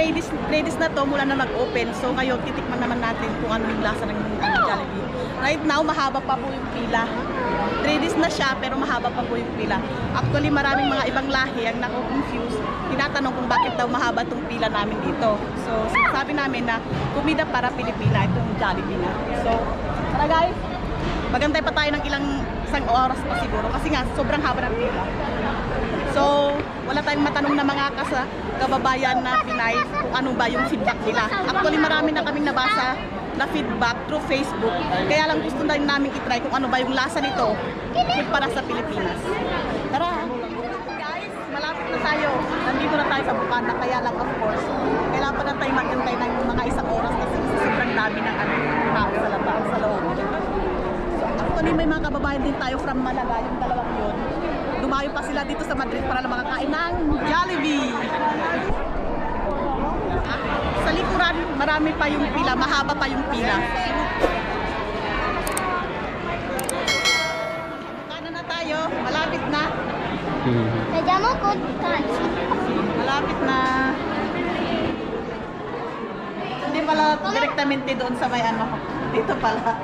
3 days na to mula na mag-open. So ngayon titikman naman natin kung ano yung lasa ng Jollibee. Right now mahaba pa po yung pila. 3 days na siya pero mahaba pa po yung pila. Actually maraming mga ibang lahi ang nako-confuse. Tinatanong kung bakit daw mahaba tong pila namin dito. So sabi namin na kumida para Pilipina itong Jollibee na. So tara guys, magantay pa tayo ng isang oras pa siguro kasi nga sobrang haba ng pila. So wala tayong matanong na mga kababayan na Pinay kung ano ba yung feedback nila. Actually marami na kaming nabasa na feedback through Facebook. Kaya lang gusto na rin namin itry kung ano ba yung lasa nito para sa Pilipinas. Tara! Guys, malapit na tayo. Nandito na tayo sa Bukana. Kaya lang of course, kailangan pa na tayo magantay ng mga isang oras kasi sobrang dami ng tao sa labas, sa loob. So, actually may mga kababayan din tayo from Malaga, yung dalawang yun. Dumayo pa sila dito sa Madrid para lang makakain ng Jollibee. Sa likuran, marami pa yung pila, mahaba pa yung pila. Bukana na tayo, malapit na. Malapit na. Hindi pala direktamente doon sa may ano. Dito pala.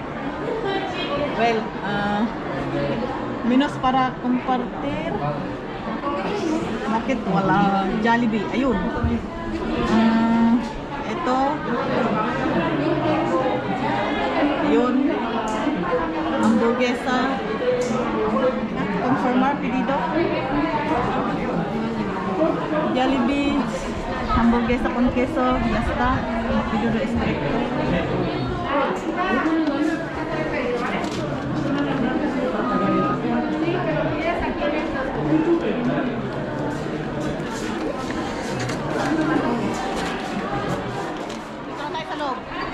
Well, minus para compartir. Bakit wala Jollibee? Ayun. Ito. Yun. Hamburguesa. Conformar pedido. Jollibee. Hamburguesa con queso. Ya está. Pedido estricto.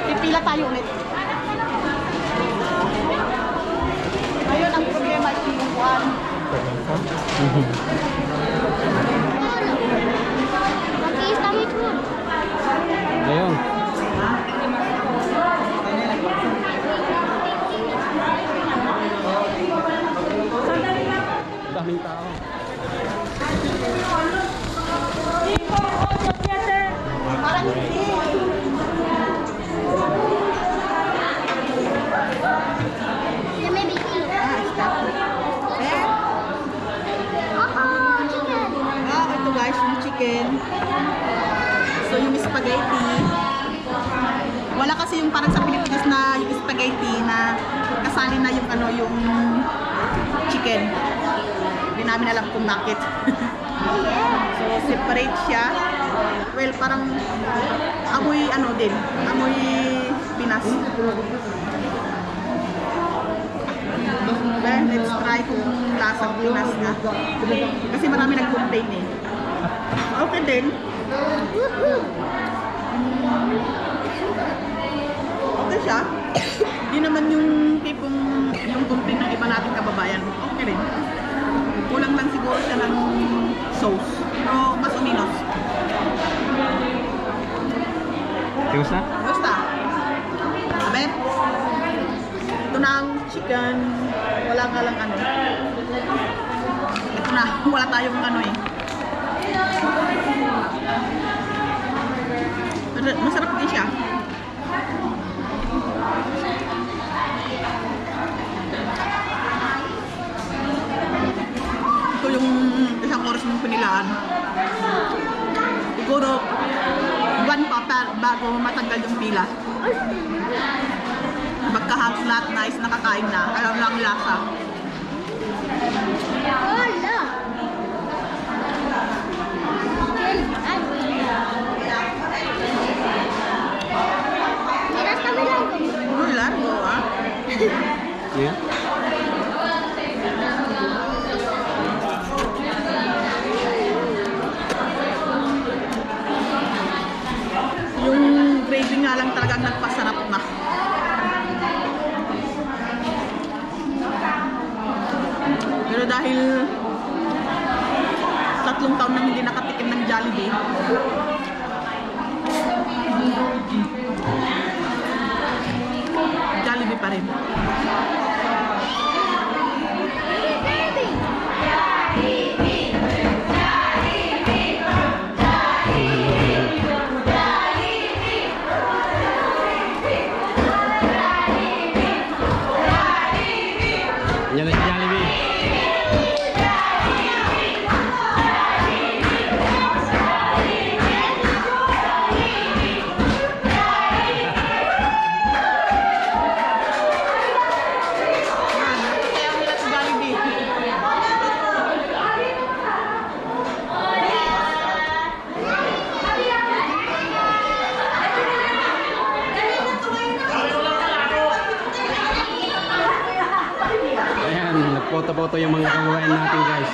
Pipila tayo ulit. Ngayon ang problema ay yung buwan. Ayun. Daming tao. Parang hindi. Ito guys, yung chicken. So yung spaghetti. Wala kasi yung parang sa Pilipinas na yung spaghetti na kasali na yung ano yung chicken. Hindi namin alam kung bakit. So separate siya. Well, parang amoy ano din, amoy Pinas. Well, let's try kung lasang Pinas na. Kasi marami nag-complain eh. Okay din. Okay siya. Hindi naman yung tipong yung complain ng iba nating kababayan. Okay rin. Kulang lang siguro siya ng sauce. Pero mas uminos. Gusta? Gusta? Abe? Ito na ang chicken. Wala nga lang ano. Ito na. Wala tayong ano eh. Masarap din siya. Ito yung isang oras mong pinilaan. Siguro 1 pa bago matanggal yung pila. Magkahalos lahat na is nakakain na. Alam lang lasa. Muy largo, ah. Yeah. Yung gravy nga lang talagang nagpasarap na. Pero dahil 3 taon nang hindi nakatikim ng Jollibee, Jollibee pa rin. nagpo-photo-photo yung mga kababayan natin, guys.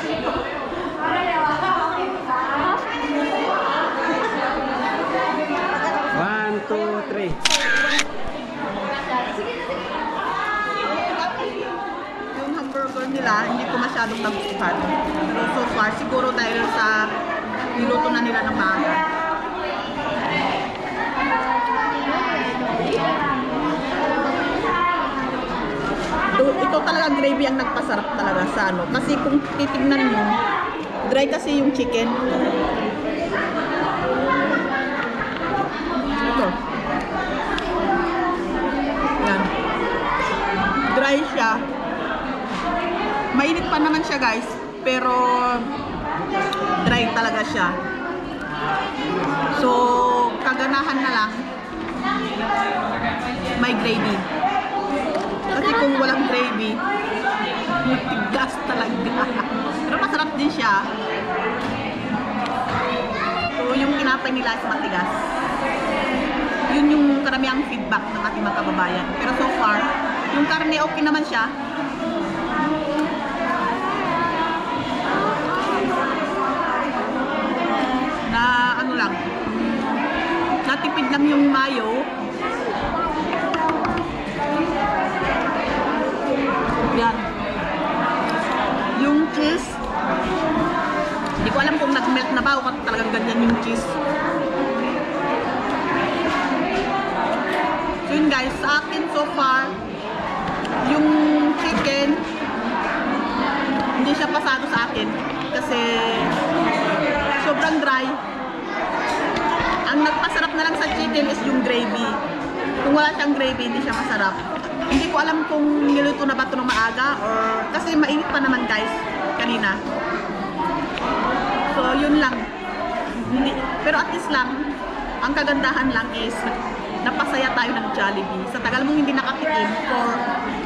One, two, three. Yung hamburger nila, hindi ko masyadong nagustuhan. Pero so far, siguro dahil sa niluto na nila ng maaga. Ito talaga gravy ang nagpasarap talaga sa ano. Kasi kung titignan mo, dry kasi yung chicken. Ito. Yan. Dry siya. Mainit pa naman siya, guys. Pero dry talaga siya. So, kaganahan na lang may gravy. Kasi kung walang gravy, tigas talaga. Pero masarap din siya. So, yung kinapay nila is matigas. Yun yung karamihang feedback ng ating mga kababayan. Pero so far, yung karne okay naman siya. Na ano lang, natipid lang yung mayo. Yan. Yung cheese, hindi ko alam kung nag-melt na ba o talagang ganyan yung cheese. So yun guys, sa akin so far, yung chicken, hindi siya pasado sa akin kasi sobrang dry. Ang nagpasarap na lang sa chicken is yung gravy. Kung wala siyang gravy, hindi siya masarap. Hindi ko alam kung niluto na ba ito ng maaga or kasi mainit pa naman guys kanina. So yun lang. Pero at least lang, ang kagandahan lang is napasaya tayo ng Jollibee. Sa tagal mong hindi nakatikim for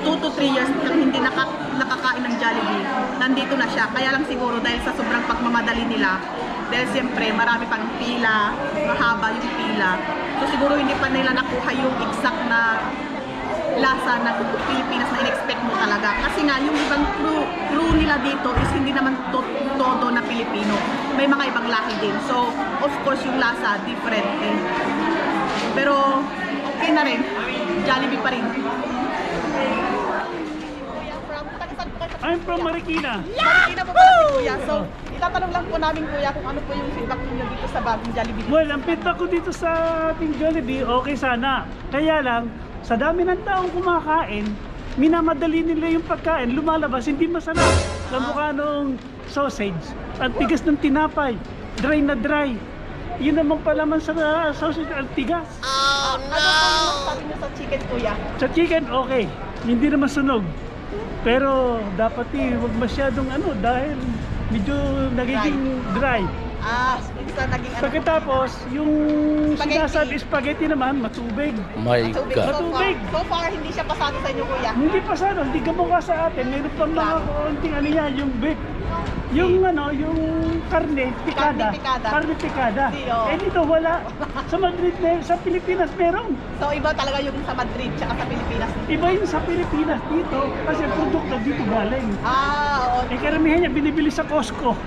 2 to 3 years nang hindi nakakain ng Jollibee, nandito na siya. Kaya lang siguro dahil sa sobrang pagmamadali nila, dahil siyempre marami pang pila, mahaba yung pila. So siguro hindi pa nila nakuha yung exact na lasa ng Pilipinas na in-expect mo talaga. Kasi nga, yung ibang crew nila dito is hindi naman todo na Pilipino. May mga ibang lahi din. So, of course, yung lasa, different eh. Pero, okay na rin. Jollibee pa rin. I'm from Marikina. Marikina po pala si Kuya. So, itatanong lang po namin Kuya kung ano po yung feedback niyo dito sa bagong Jollibee. Well, ang feedback ko dito sa ating Jollibee, okay sana. Kaya lang, sa dami ng taong kumakain, minamadali nila yung pagkain, lumalabas, hindi masarap. Sa mukha nung sausage, ang tigas ng tinapay, dry na dry. Yun naman pala man sa sausage, ang tigas. Ano po yung sabi niyo sa chicken Kuya? Sa chicken, okay. Hindi naman sunog. Pero dapat huwag masyadong dahil medyo nagiging dry. Isa naging ano. Pagkatapos, yung Spaghetti. sinasabi spaghetti naman, matubig. My Matubig. God. Matubig. So far, hindi siya pasado sa inyo Kuya. Hindi pa sana, hindi kamukha sa atin. Meron pa mga konting yung beef. Yung yung karne pikada. Karne pikada. Eh dito wala. Sa Madrid, sa Pilipinas meron. So iba talaga yung sa Madrid tsaka sa Pilipinas. Iba yung sa Pilipinas dito kasi produkto dito galing. Oo. Eh karamihan niya binibili sa Costco.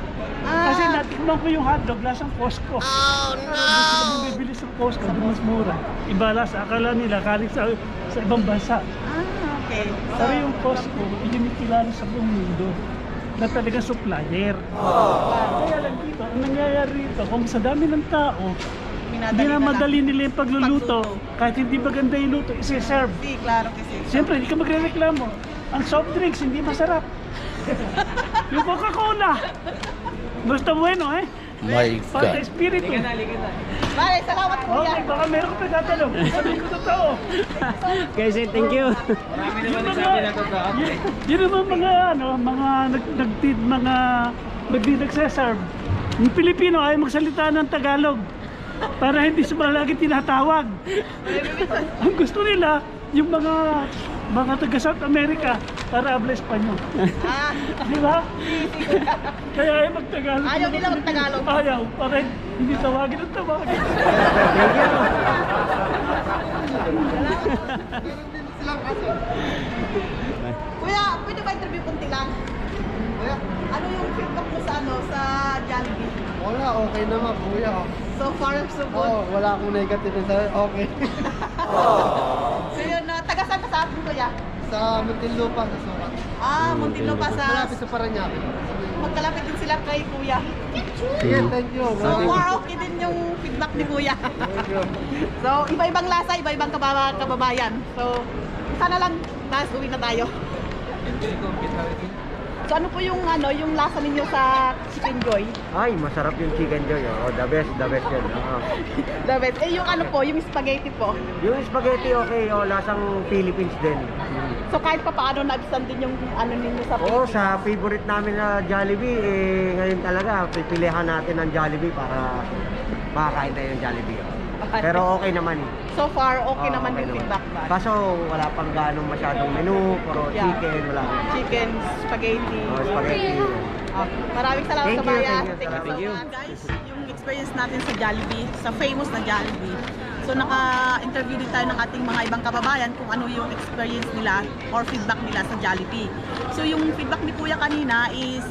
Kasi natikman ko yung hotdog lasang Costco. Oh no! Gusto bibili sa Costco, mas mura. Iba lasa, akala nila galing sa ibang bansa. Okay. Pero yung Costco, yun yung kilala sa buong mundo na talagang supplier. Kaya lang dito, ang nangyayari dito, kung sa dami ng tao, hindi na madali nila yung pagluluto. Kahit hindi maganda yung luto, isi-serve. Si, klaro kasi. Siyempre, hindi ka magre-reklamo. Ang soft drinks, hindi masarap. Yung Coca-Cola, basta bueno My Panta God. espiritu. Bye, salamat Kuya. Okay, baka meron ka pagtatanong. Sabihin ko totoo. Guys, thank you. Yun naman mga nagsaserve. Yung Pilipino ay magsalita ng Tagalog para hindi sila lagi tinatawag. Ang gusto nila, yung mga taga South America para habla Espanyol. Di ba? Kaya ay mag-Tagalog. Ayaw nila mag-Tagalog. Ayaw, para hindi tawagin ang tawagin. Kuya, pwede ba interview kunti lang? far so good. Oo, wala akong negative sa okay. So yun, taga saan ka sa atin kuya? Sa Muntinlupa, sa Sukat. Muntinlupa sa... Malapit sa Paranaque. Magkalapit din sila kay kuya. Sige, thank you. So far okay din yung feedback ni kuya. Thank you. So iba-ibang lasa, iba-ibang kababayan. So sana lang, tapos uwi na tayo. So ano po yung lasa ninyo sa Chicken Joy? Ay, masarap yung Chicken Joy. Oh, the best yun. The best. Yung yung spaghetti po. Yung spaghetti okay, lasang Philippines din. So kahit pa paano nabisan din yung ninyo sa Sa favorite namin na Jollibee, ngayon talaga pipilihan natin ang Jollibee para makakain tayo ng Jollibee. Pero okay naman. So far, okay naman yung feedback ba? Kaso wala pang ganong masyadong menu, puro chicken, wala. Chicken, spaghetti. Spaghetti. Maraming salamat Thank sa you, bayan. thank you. Thank you so much. Guys, yung experience natin sa Jollibee, sa famous na Jollibee. So naka-interview din tayo ng ating mga ibang kababayan kung ano yung experience nila or feedback nila sa Jollibee. So yung feedback ni Kuya kanina is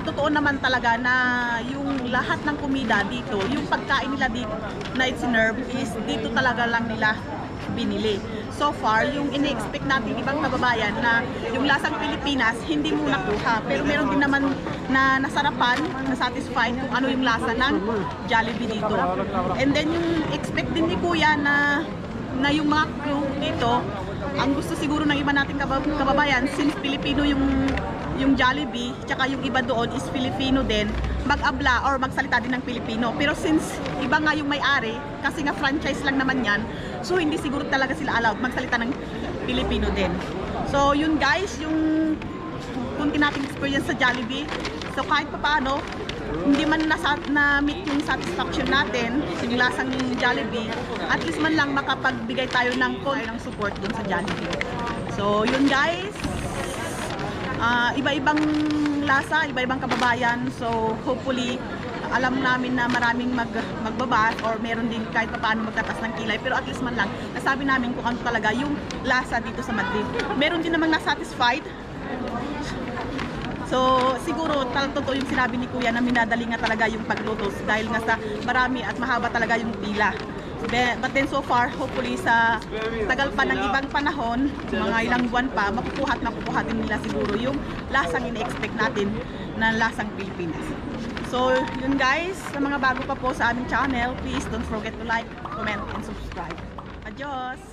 totoo naman talaga na yung lahat ng kumida dito, yung pagkain nila dito na isinurb is dito talaga lang nila binili. So far, yung ini-expect natin ibang kababayan na yung lasang Pilipinas, hindi mo nakuha. Pero meron din naman na nasarapan, na-satisfied kung ano yung lasa ng Jollibee dito. And then yung expect din ni Kuya na yung mga crew dito, ang gusto siguro ng iba nating kababayan, since Pilipino yung Jollibee, tsaka yung iba doon is Filipino din, mag-abla or magsalita din ng Pilipino. Pero since iba nga yung may-ari, kasi nga franchise lang naman yan, so hindi siguro talaga sila allowed magsalita ng Pilipino din. So yun guys, yung kunti nating experience sa Jollibee. So kahit pa paano, hindi man na-meet yung satisfaction natin, yung lasang Jollibee, at least man lang makapagbigay tayo ng support dun sa Jollibee. So yun guys, iba-ibang lasa, iba-ibang kababayan. So hopefully alam namin na maraming magbaba or meron din kahit pa paano magtatas ng kilay, pero at least man lang nasabi namin kung ano talaga yung lasa dito sa Madrid. Meron din namang na-satisfied. So siguro totoo yung sinabi ni Kuya na minadali nga talaga yung pagluto dahil nga sa marami at mahaba talaga yung pila. But then so far, hopefully sa tagal pa ng ibang panahon, mga ilang buwan pa, makukuha din nila siguro yung lasang ina-expect natin na lasang Pilipinas. So yun guys, sa mga bago pa po sa aming channel, please don't forget to like, comment, and subscribe. Adios!